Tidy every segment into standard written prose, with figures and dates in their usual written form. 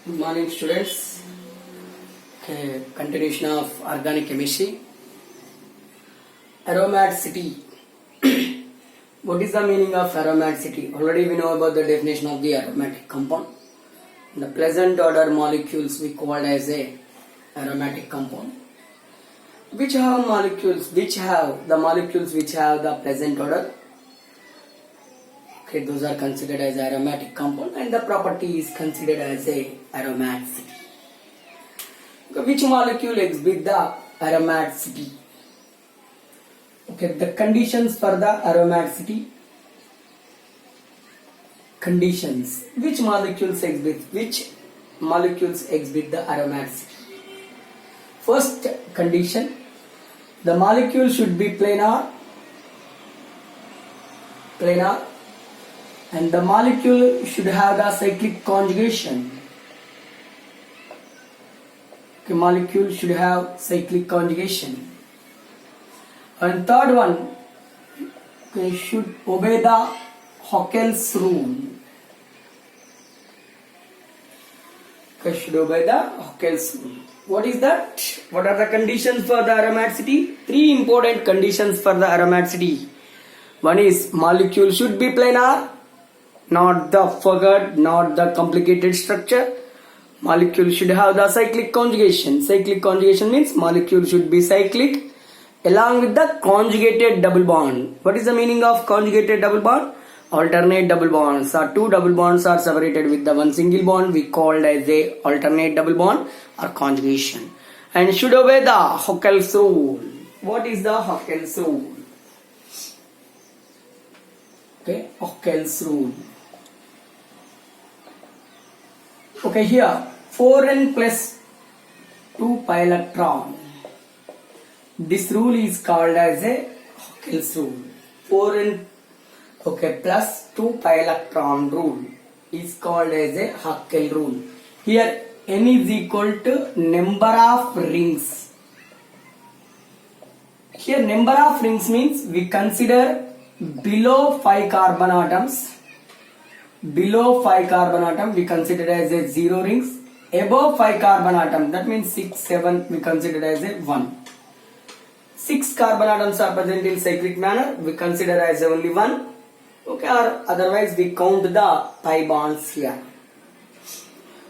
Good morning, students. Okay, continuation of organic chemistry. Aromaticity. What is the meaning of aromaticity? Already we know about the definition of the aromatic compound. The pleasant odor molecules we called as a aromatic compound. Which have the molecules which have the pleasant odor? Okay, those are considered as aromatic compound, and the property is considered as a aromaticity. Okay, which molecule exhibit the aromaticity? Okay, the conditions for the aromaticity. Conditions. Which molecules exhibit the aromaticity? First condition, the molecule should be planar, and the molecule should have the cyclic conjugation. Okay, molecule should have cyclic conjugation. And third one, okay, should obey the Hockel's rule. Okay, should obey the Hockel's rule. What is that? What are the conditions for the aromaticity? Three important conditions for the aromaticity. One is molecule should be planar, not the forgot, not the complicated structure. Molecule should have the cyclic conjugation. Cyclic conjugation means molecule should be cyclic along with the conjugated double bond. What is the meaning of conjugated double bond? Alternate double bonds, or two double bonds are separated with the one single bond, we called as a alternate double bond or conjugation. And should obey the Hockel's rule. What is the Hockel's rule? Okay, Hockel's rule. Okay, here 4n plus 2 pi electron. This rule is called as a Hockel's rule. 4n plus 2 pi electron rule is called as a Hockel rule. Here n is equal to number of rings. Here number of rings means we consider below 5 carbon atoms. Below 5 carbon atom we consider as a 0 rings. Above 5 carbon atom, that means 6, 7 we consider as a 1. 6 carbon atoms are present in cyclic manner, we consider as only 1. Okay, or otherwise we count the pi bonds here.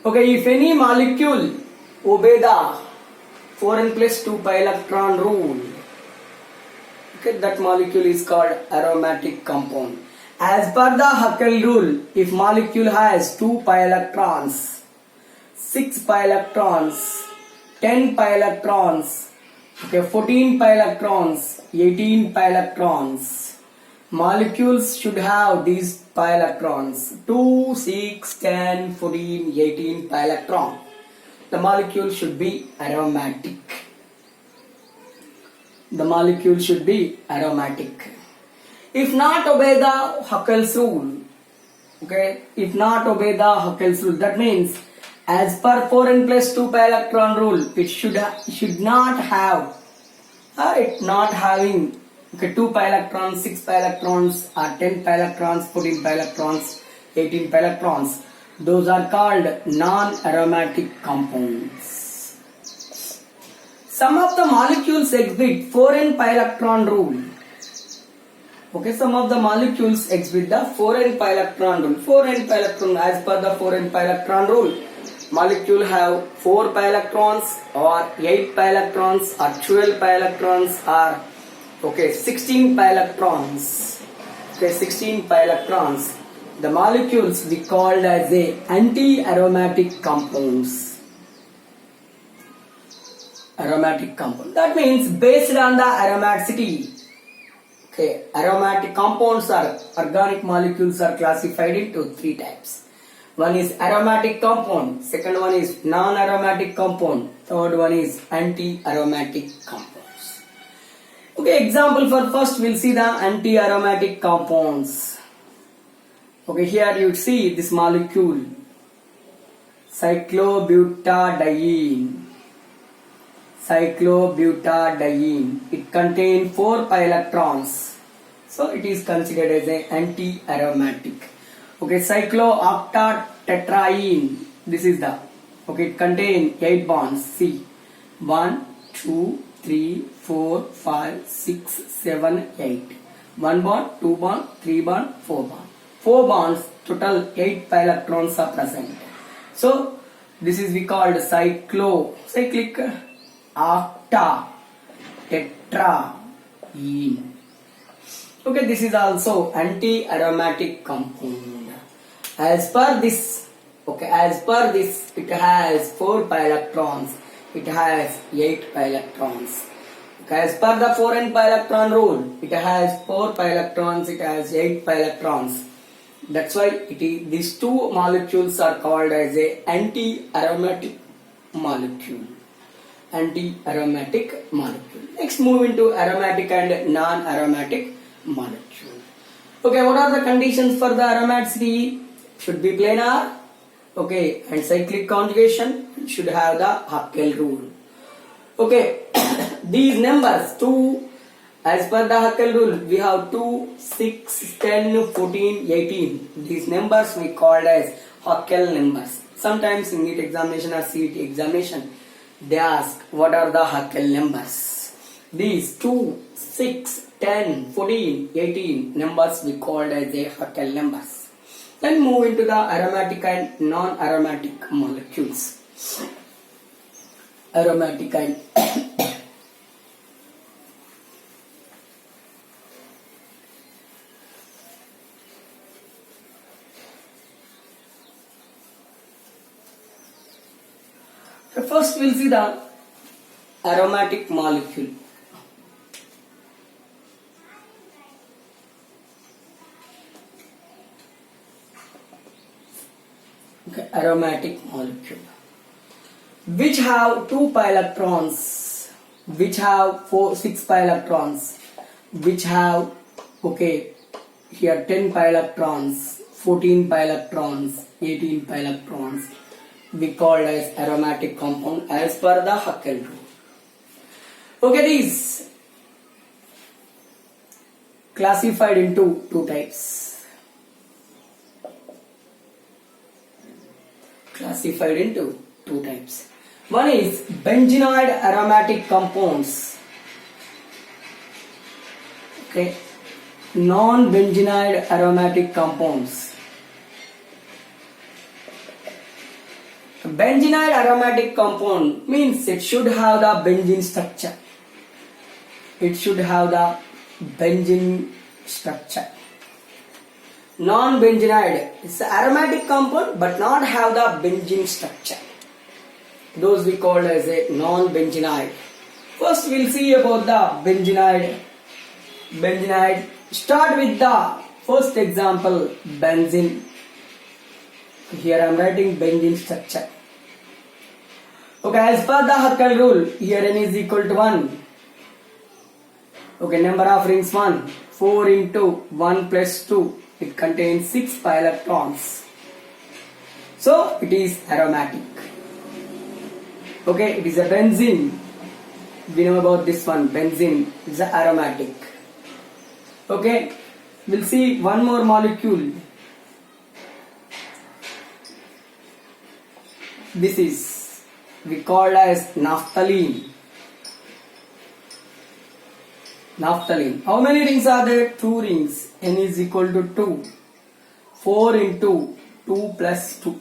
Okay, if any molecule obey the 4n plus 2 pi electron rule, okay, that molecule is called aromatic compound. As per the Hockel rule, if molecule has 2 pi electrons, 6 pi electrons, 10 pi electrons, okay, 14 pi electrons, 18 pi electrons, molecules should have these pi electrons, 2, 6, 10, 14, 18 pi electron. The molecule should be aromatic. The molecule should be aromatic. If not obey the Hockel's rule, okay, if not obey the Hockel's rule, that means as per 4n plus 2 pi electron rule, it should not have, it not having, okay, 2 pi electrons, 6 pi electrons, or 10 pi electrons, 14 pi electrons, 18 pi electrons. Those are called non-aromatic compounds. Some of the molecules exhibit 4n pi electron rule. Okay, some of the molecules exhibit the 4n pi electron rule. 4n pi electron, as per the 4n pi electron rule, molecule have 4 pi electrons or 8 pi electrons or 12 pi electrons or okay 16 pi electrons. Okay, 16 pi electrons. The molecules we called as a anti-aromatic compounds. Aromatic compound. That means based on the aromaticity. Okay, aromatic compounds or organic molecules are classified into 3 types. One is aromatic compound, second one is non-aromatic compound, third one is anti-aromatic compounds. Okay, example for first we'll see the anti-aromatic compounds. Okay, here you see this molecule, cyclobutadiene. Cyclobutadiene. It contains 4 pi electrons. So it is considered as an anti-aromatic. Okay, cyclooctatetraene. This is the Okay, it contains 8 bonds. See, 1, 2, 3, 4, 5, 6, 7, 8. 1 bond, 2 bond, 3 bond, 4 bond. 4 bonds, total 8 pi electrons are present. So, this is we called cyclic, octa, tetraene. Okay, this is also anti-aromatic compound. As per this, it has 4 pi electrons. It has 8 pi electrons. Okay, as per the 4n pi electron rule, it has 4 pi electrons. It has 8 pi electrons. That's why these two molecules are called as a anti-aromatic molecule. Anti-aromatic molecule. Next, move into aromatic and non-aromatic molecule. Okay, what are the conditions for the aromaticity? Should be planar. Okay, and cyclic conjugation should have the Haskell rule. Okay, these numbers 2, as per the Haskell rule, we have 2, 6, 10, 14, 18. These numbers we called as Haskell numbers. Sometimes in NEET examination or CET examination, they ask what are the Haskell numbers. These 2, 6, 10, 14, 18 numbers we called as a Haskell numbers. Then move into the aromatic and non-aromatic molecules. Aromatic and first we'll see the aromatic molecule. Okay, aromatic molecule which have 2 pi electrons, which have 6 pi electrons, which have here 10 pi electrons, 14 pi electrons, 18 pi electrons, we called as aromatic compound as per the Haskell rule. Okay, these classified into two types. Classified into two types. One is benzenoid aromatic compounds. Okay, non-benzenoid aromatic compounds. Benzenoid aromatic compound means it should have the benzene structure. It should have the benzene structure. Non-benzenoid is an aromatic compound but not have the benzene structure. Those we call as a non-benzenoid. First we'll see about the benzenoid. Benzenoid. Start with the first example, benzene. Here I am writing benzene structure. Okay, as per the Haskell rule, here n is equal to 1. Okay, number of rings 1. 4 into 1 plus 2. It contains 6 pi electrons. So it is aromatic. Okay, it is a benzene. We know about this one. Benzene is a aromatic. Okay, we'll see one more molecule. This is we call as naphthalene. Naphthalene. How many rings are there? 2 rings. N is equal to 2. 4 into 2 plus 2.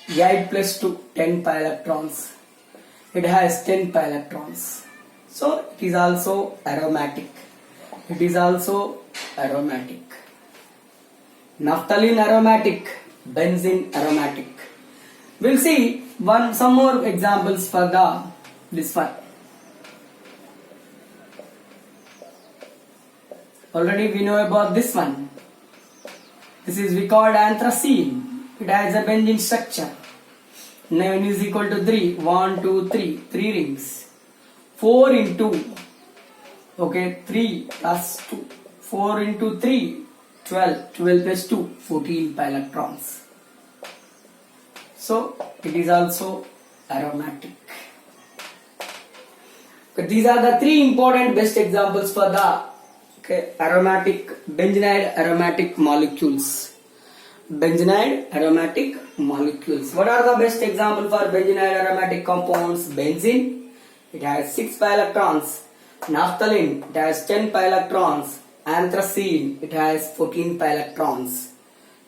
8 plus 2. 10 pi electrons. It has 10 pi electrons. So it is also aromatic. It is also aromatic. Naphthalene aromatic. Benzene aromatic. We'll see some more examples for this one. Already we know about this one. This is we called anthracene. It has a benzene structure. N is equal to 3. 1, 2, 3. 3 rings. 4 into 3 plus 2. 4 into 3. 12. 12 plus 2. 14 pi electrons. So it is also aromatic. Okay, these are the 3 important best examples for the aromatic benzenoid aromatic molecules. benzenide aromatic molecules. What are the best example for benzenide aromatic compounds? Benzene, it has 6 pi electrons. Naphthalene, it has 10 pi electrons. Anthracene, it has 14 pi electrons.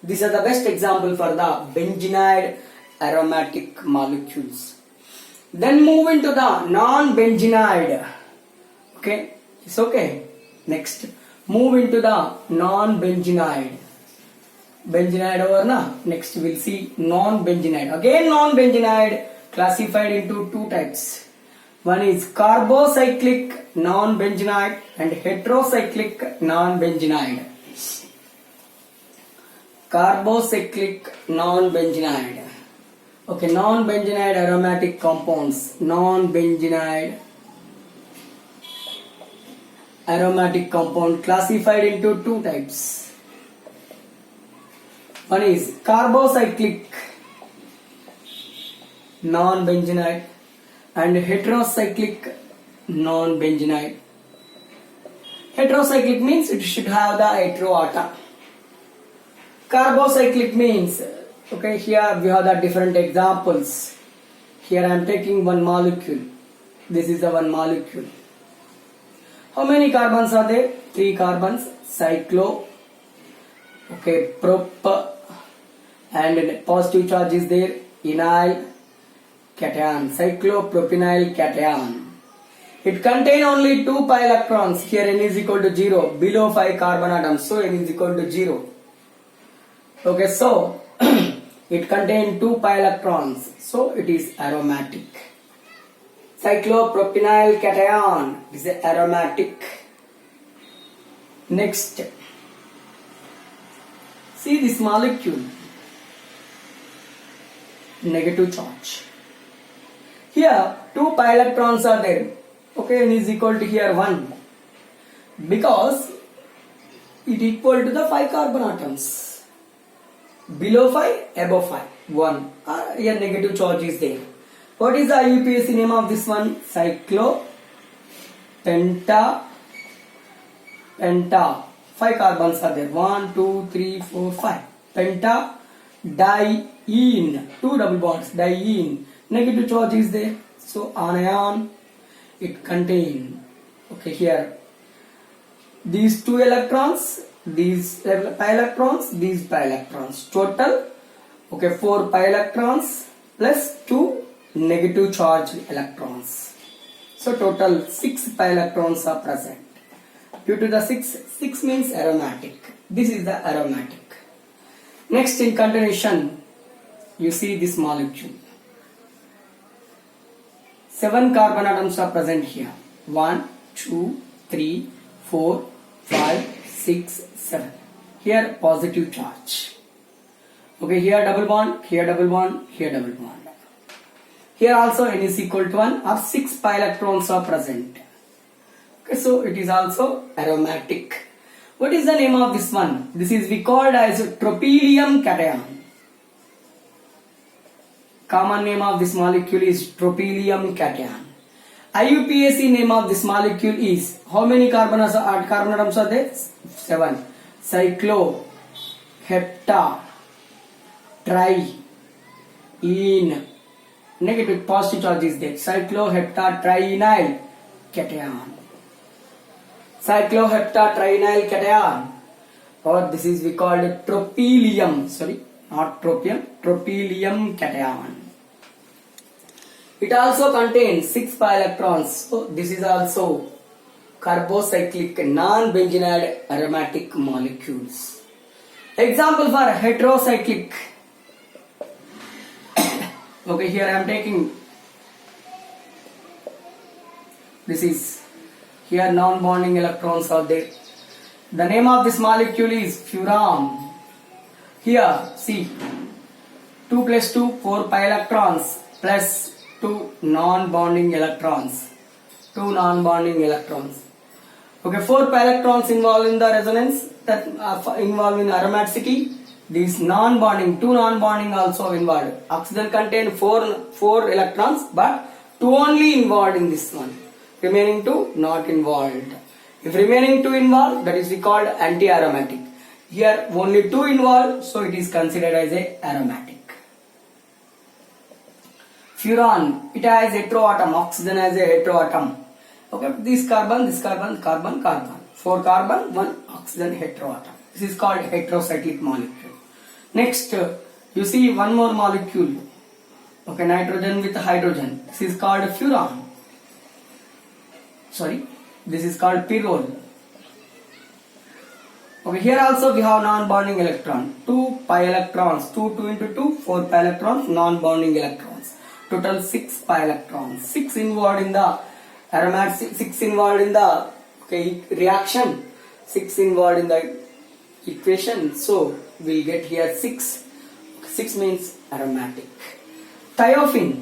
These are the best example for the benzenide aromatic molecules. Then move into the non-benzenide. Okay, it's okay. Next, move into the non-benzenide. Benzenide over na. Next we'll see non-benzenide. Again non-benzenide classified into two types. One is carbocyclic non-benzenide and heterocyclic non-benzenide. Carbocyclic non-benzenide. Okay, non-benzenide aromatic compounds. Non-benzenide aromatic compound classified into two types. One is carbocyclic non-benzenide and heterocyclic non-benzenide. Heterocyclic means it should have the hetero atom. Carbocyclic means, okay, here we have the different examples. Here I am taking one molecule. This is the one molecule. How many carbons are there? 3 carbons. Cyclo, okay, prop, and positive charge is there. Enyl cation, cyclopropenyl cation. It contains only 2 pi electrons. Here n is equal to 0. Below 5 carbon atoms, so n is equal to 0. Okay, so it contains 2 pi electrons, so it is aromatic. Cyclopropenyl cation is aromatic. Next, see this molecule, negative charge. Here 2 pi electrons are there. Okay, n is equal to here 1 because it equal to the 5 carbon atoms. Below 5, above 5, 1. Here negative charge is there. What is the IUPAC name of this one? Cyclo penta. 5 carbons are there. 1, 2, 3, 4, 5. Penta diene. 2 double bonds. Diene. Negative charge is there. So anion. It contain. Okay, here these 2 electrons. These pi electrons, these pi electrons. Total, okay, 4 pi electrons plus 2 negative charge electrons. So total 6 pi electrons are present. Due to the 6 means aromatic. This is the aromatic. Next in continuation, you see this molecule. 7 carbon atoms are present here. 1, 2, 3, 4, 5, 6, 7. Here positive charge. Okay, here double bond, here double bond, here double bond. Here also n is equal to 1 or 6 pi electrons are present. Okay, so it is also aromatic. What is the name of this one? This is we called as tropylium cation. Common name of this molecule is tropylium cation. IUPAC name of this molecule is, how many carbon atoms are there? 7. Cyclo hepta triene. Negative positive charge is there. Cycloheptatrienyl cation. Cycloheptatrienyl cation. Or this is we called tropylium. Sorry, not tropium. Tropylium cation. It also contains 6 pi electrons. So this is also carbocyclic non-benzenide aromatic molecules. Example for heterocyclic. Okay, here I am taking, this is, here non-bonding electrons are there. The name of this molecule is furan. Here see 2 plus 2 4 pi electrons plus 2 non-bonding electrons. 2 non-bonding electrons. Okay, 4 pi electrons involved in the resonance, that involved in aromaticity. These non-bonding, 2 non-bonding also involved. Oxygen contain 4 electrons, but 2 only involved in this one. Remaining 2 not involved. If remaining 2 involved, that is we called anti-aromatic. Here only 2 involved, so it is considered as a aromatic. Furan, it has heteroatom, oxygen has a heteroatom. Okay, this carbon, carbon. 4 carbon, 1 oxygen heteroatom. This is called heterocyclic molecule. Next, you see one more molecule. Okay, nitrogen with hydrogen. This is called furan. Sorry, this is called pyrrole. Okay, here also we have non-bonding electron. 2 pi electrons. 2 into 2, 4 pi electrons, non-bonding electrons. Total 6 pi electrons. 6 involved in the aromatic, 6 involved in the reaction, 6 involved in the equation. So we get here 6. 6 means aromatic. Thiophene.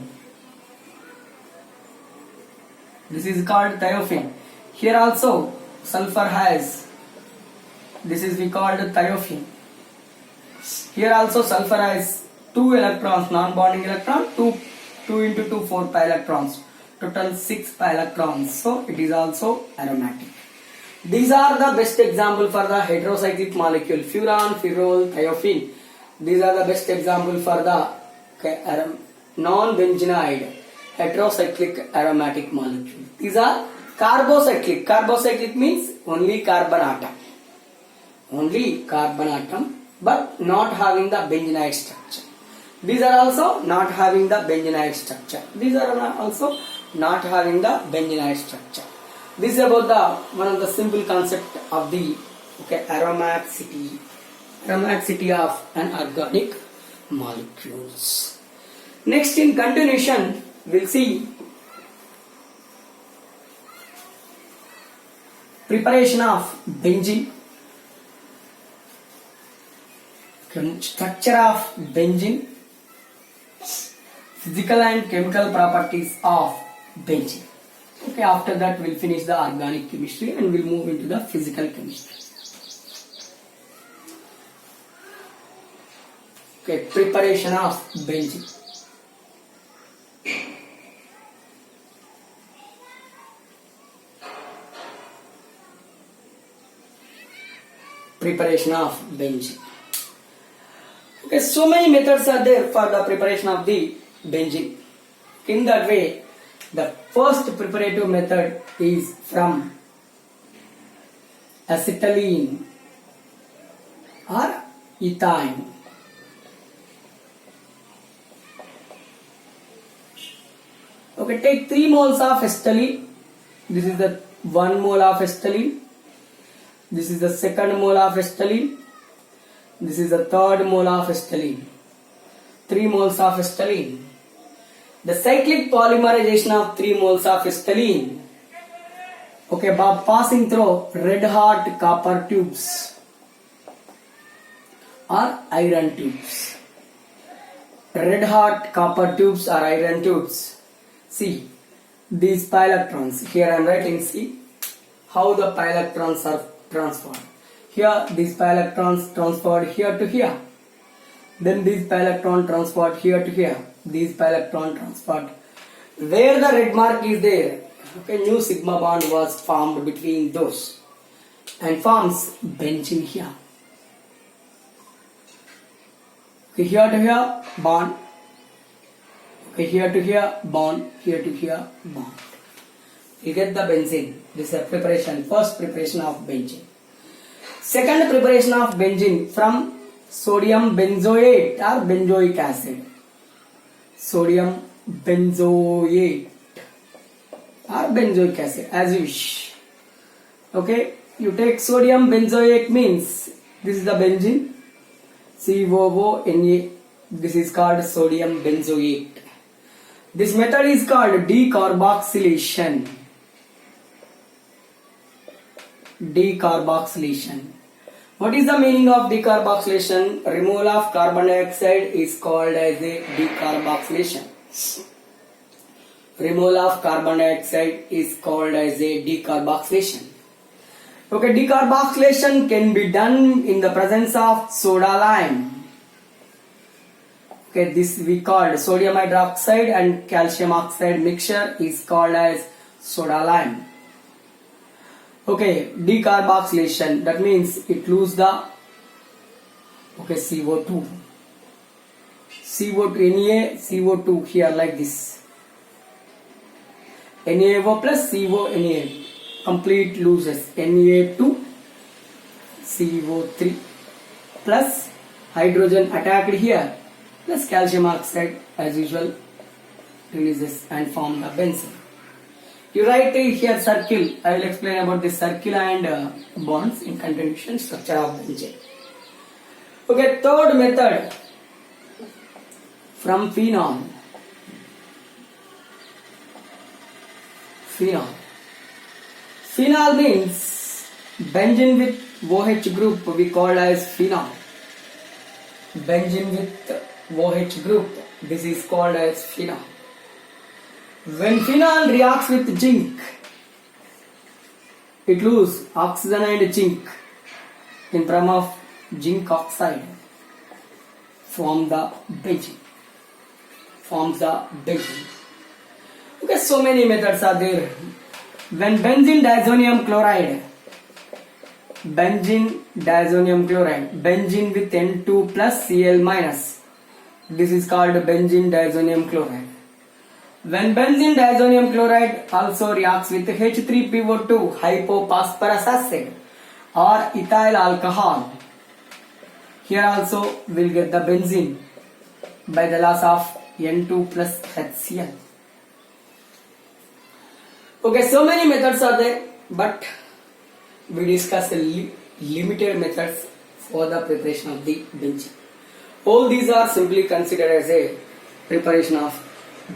This is called thiophene. Here also sulfur has, this is we called thiophene. Here also sulfur has 2 electrons, non-bonding electron, 2 into 2, 4 pi electrons. Total 6 pi electrons. So it is also aromatic. These are the best example for the heterocyclic molecule. Furan, pyrrole, thiophene. These are the best example for the non-benzenide heterocyclic aromatic molecule. These are carbocyclic. Carbocyclic means only carbon atom. Only carbon atom, but not having the benzenide structure. These are also not having the benzenide structure. These are also not having the benzenide structure. This is about the one of the simple concept of the aromaticity of an organic molecules. Next, in continuation, we'll see preparation of benzene, structure of benzene, physical and chemical properties of benzene. Okay, after that we'll finish the organic chemistry and we'll move into the physical chemistry. Okay, preparation of benzene. Preparation of benzene. Okay, so many methods are there for the preparation of the benzene. In that way, the first preparative method is from acetylene or ethine. Okay, take 3 moles of acetylene. This is the 1 mole of acetylene. This is the 2nd mole of acetylene. This is the 3rd mole of acetylene. 3 moles of acetylene. The cyclic polymerization of 3 moles of acetylene, okay, by passing through red hot copper tubes or iron tubes. Red hot copper tubes or iron tubes. See, these pi electrons, here I am writing, see how the pi electrons are transferred. Here these pi electrons transferred here to here. Then these pi electron transferred here to here. These pi electron transferred. Where the red mark is there, okay, new sigma bond was formed between those and forms benzene here. Okay, here to here bond. Okay, here to here bond. Here to here bond. You get the benzene. This is a preparation. First preparation of benzene. Second preparation of benzene from sodium benzoate or benzoic acid. Sodium benzoate or benzoic acid, as you wish. Okay, you take sodium benzoate means this is the benzene, COONA. This is called sodium benzoate. This method is called decarboxylation. Decarboxylation. What is the meaning of decarboxylation? Removal of carbon dioxide is called as a decarboxylation. Removal of carbon dioxide is called as a decarboxylation. Okay, decarboxylation can be done in the presence of soda lime. Okay, this we called sodium hydroxide and calcium oxide mixture is called as soda lime. Okay, decarboxylation, that means it loses the Okay, CO2. CO2, Na, CO2 here like this. NaO plus CO, Na. Complete loses. Na2, CO3 plus hydrogen attacked here plus calcium oxide as usual releases and form the benzene. You write here circle. I will explain about this circle and bonds in continuation structure of benzene. Okay, third method from phenol. Phenol means benzene with OH group we call as phenol. Benzene with OH group, this is called as phenol. When phenol reacts with zinc, it loses oxygen and zinc in form of zinc oxide, forms the benzene. Okay, so many methods are there. When benzene diazonium chloride, benzene with N2 plus Cl minus, this is called benzene diazonium chloride. When benzene diazonium chloride also reacts with H3PO2 hypophosphorus acid or ethyl alcohol, here also we'll get the benzene by the loss of N2 plus HCl. Okay, so many methods are there, but we discuss limited methods for the preparation of the benzene. All these are simply considered as a preparation of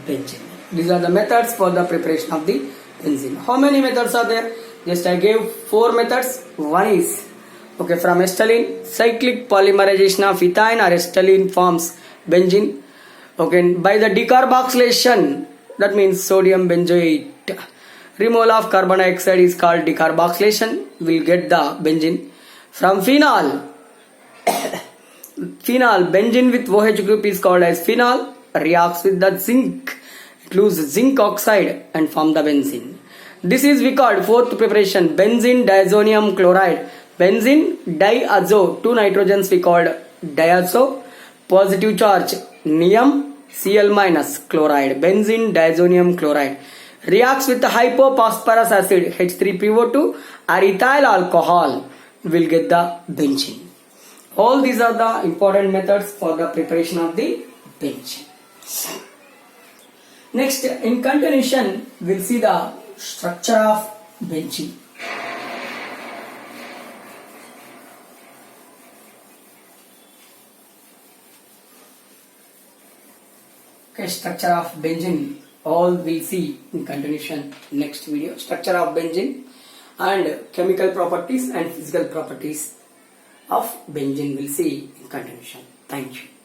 benzene. These are the methods for the preparation of the benzene. How many methods are there? Just I gave 4 methods. One is, okay, from acetylene, cyclic polymerization of ethane or acetylene forms benzene. Okay, by the decarboxylation, that means sodium benzoate. Removal of carbon dioxide is called decarboxylation. We'll get the benzene. From phenol, benzene with OH group is called as phenol. Reacts with the zinc, it loses zinc oxide and form the benzene. This is we called fourth preparation, benzene diazonium chloride. Benzene diazo, 2 nitrogens we called diazo. Positive charge neum, Cl minus chloride. Benzene diazonium chloride reacts with the hypophosphorus acid H3PO2 or ethyl alcohol, will get the benzene. All these are the important methods for the preparation of the benzene. Next, in continuation, we'll see the structure of benzene. Okay, structure of benzene. All we'll see in continuation next video. Structure of benzene and chemical properties and physical properties of benzene we'll see in continuation. Thank you.